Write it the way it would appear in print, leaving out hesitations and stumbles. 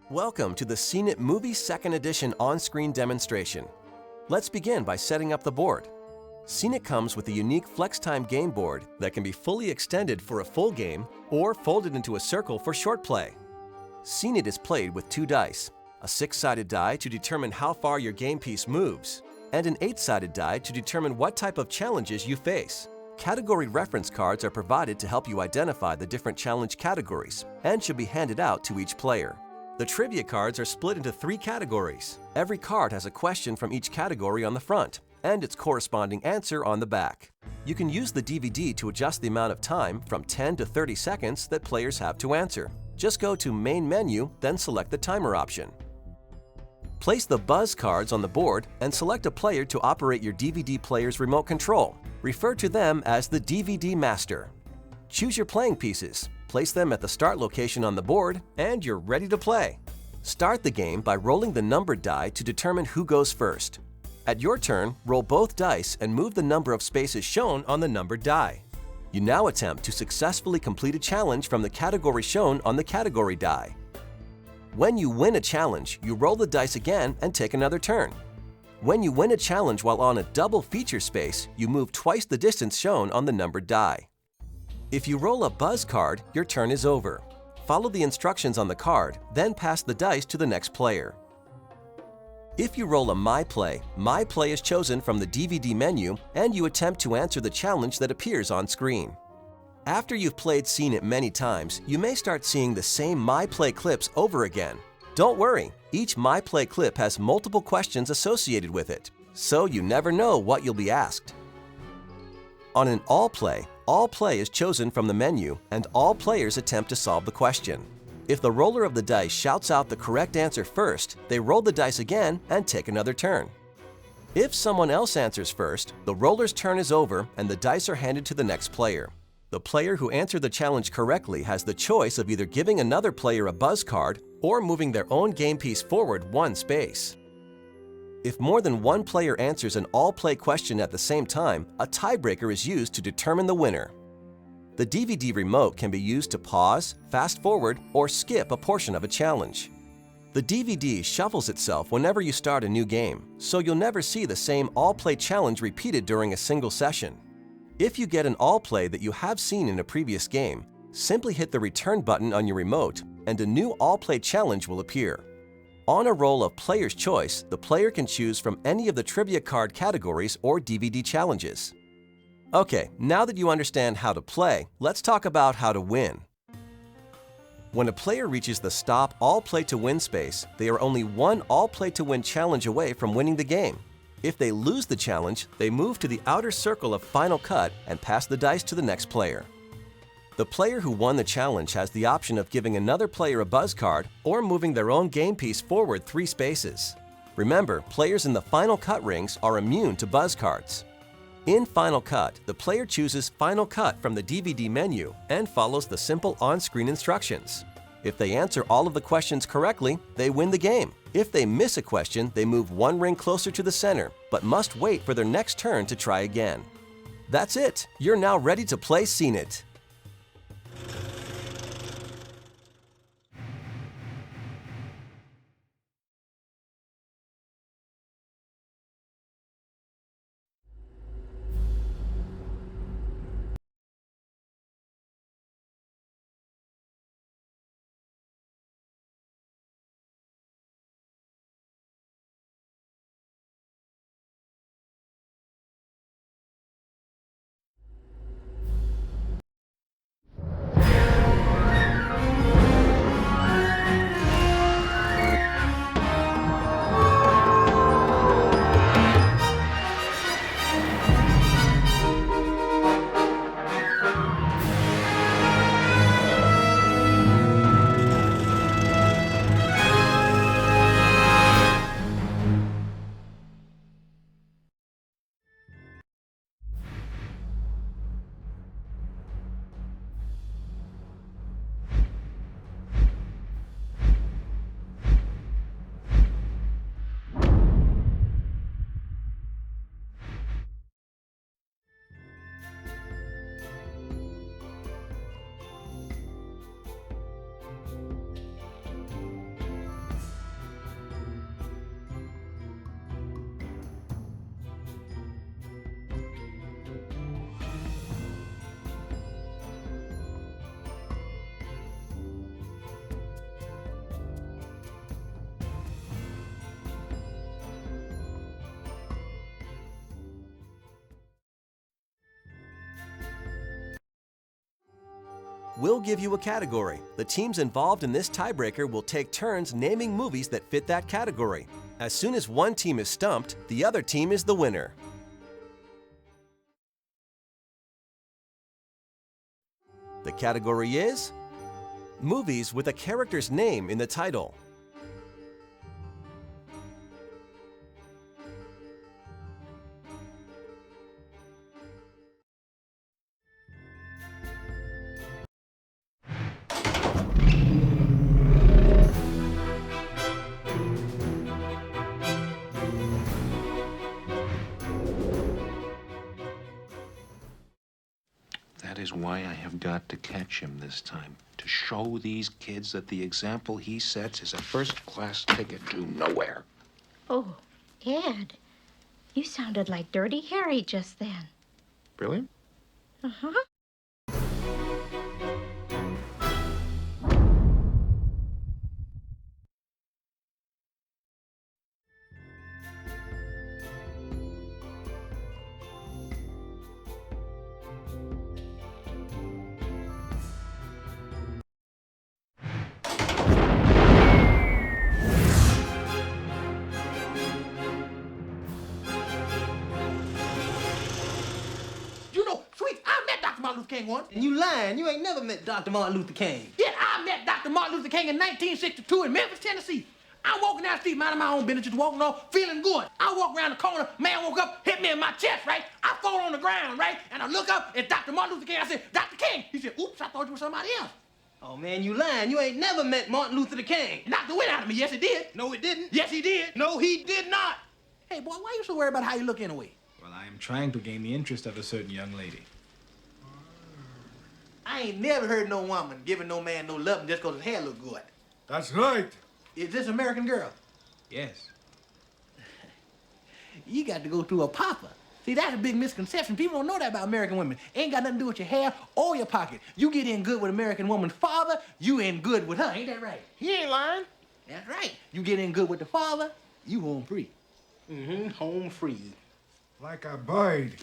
Welcome to the CNET Movie 2nd Edition on-screen demonstration. Let's begin by setting up the board. CNET comes with a unique FlexTime game board that can be fully extended for a full game or folded into a circle for short play. CNET is played with 2 dice, a 6-sided die to determine how far your game piece moves, and an 8-sided die to determine what type of challenges you face. Category reference cards are provided to help you identify the different challenge categories and should be handed out to each player. The trivia cards are split into 3 categories. Every card has a question from each category on the front and its corresponding answer on the back. You can use the DVD to adjust the amount of time from 10 to 30 seconds that players have to answer. Just go to Main Menu, then select the timer option. Place the buzz cards on the board and select a player to operate your DVD player's remote control. Refer to them as the DVD master. Choose your playing pieces, place them at the start location on the board, and you're ready to play. Start the game by rolling the numbered die to determine who goes first. At your turn, roll both dice and move the number of spaces shown on the numbered die. You now attempt to successfully complete a challenge from the category shown on the category die. When you win a challenge, you roll the dice again and take another turn. When you win a challenge while on a double feature space, you move twice the distance shown on the numbered die. If you roll a buzz card, your turn is over. Follow the instructions on the card, then pass the dice to the next player. If you roll a My Play is chosen from the DVD menu and you attempt to answer the challenge that appears on screen. After you've played CNET many times, you may start seeing the same My Play clips over again. Don't worry, each My Play clip has multiple questions associated with it, so you never know what you'll be asked. On an All Play is chosen from the menu and all players attempt to solve the question. If the roller of the dice shouts out the correct answer first, they roll the dice again and take another turn. If someone else answers first, the roller's turn is over and the dice are handed to the next player. The player who answered the challenge correctly has the choice of either giving another player a buzz card or moving their own game piece forward 1 space. If more than 1 player answers an all-play question at the same time, a tiebreaker is used to determine the winner. The DVD remote can be used to pause, fast forward, or skip a portion of a challenge. The DVD shuffles itself whenever you start a new game, so you'll never see the same all-play challenge repeated during a single session. If you get an all-play that you have seen in a previous game, simply hit the return button on your remote and a new all-play challenge will appear. On a roll of Player's Choice, the player can choose from any of the trivia card categories or DVD challenges. Okay, now that you understand how to play, let's talk about how to win. When a player reaches the Stop All Play to Win space, they are only 1 All Play to Win challenge away from winning the game. If they lose the challenge, they move to the outer circle of Final Cut and pass the dice to the next player. The player who won the challenge has the option of giving another player a buzz card or moving their own game piece forward 3 spaces. Remember, players in the Final Cut rings are immune to buzz cards. In Final Cut, the player chooses Final Cut from the DVD menu and follows the simple on-screen instructions. If they answer all of the questions correctly, they win the game. If they miss a question, they move 1 ring closer to the center, but must wait for their next turn to try again. That's it! You're now ready to play CNET. We'll give you a category. The teams involved in this tiebreaker will take turns naming movies that fit that category. As soon as one team is stumped, the other team is the winner. The category is movies with a character's name in the title. That is why I have got to catch him this time. To show these kids that the example he sets is a first-class ticket to nowhere. Oh, Ed, you sounded like Dirty Harry just then. Really? Uh-huh. You know, sweet, I met Dr. Martin Luther King once. And you lying. You ain't never met Dr. Martin Luther King. Yeah, I met Dr. Martin Luther King in 1962 in Memphis, Tennessee. I'm walking down the street, minding my own business, just walking on, feeling good. I walk around the corner, man woke up, hit me in my chest, right? I fall on the ground, right? And I look up, it's Dr. Martin Luther King. I said, Dr. King. He said, oops, I thought you were somebody else. Oh, man, you lying. You ain't never met Martin Luther King. Knocked the wind out of me. Yes, he did. No, it didn't. Yes, he did. No, he did not. Hey, boy, why you so worried about how you look anyway? Well, I am trying to gain the interest of a certain young lady. I ain't never heard no woman giving no man no loving just 'cause his hair look good. That's right. Is this American Girl? Yes. You got to go through a papa. See, that's a big misconception. People don't know that about American women. Ain't got nothing to do with your hair or your pocket. You get in good with American woman's father, you in good with her. Ain't that right? He ain't lying. That's right. You get in good with the father, you home free. Mm-hmm. Home free. Like a bird.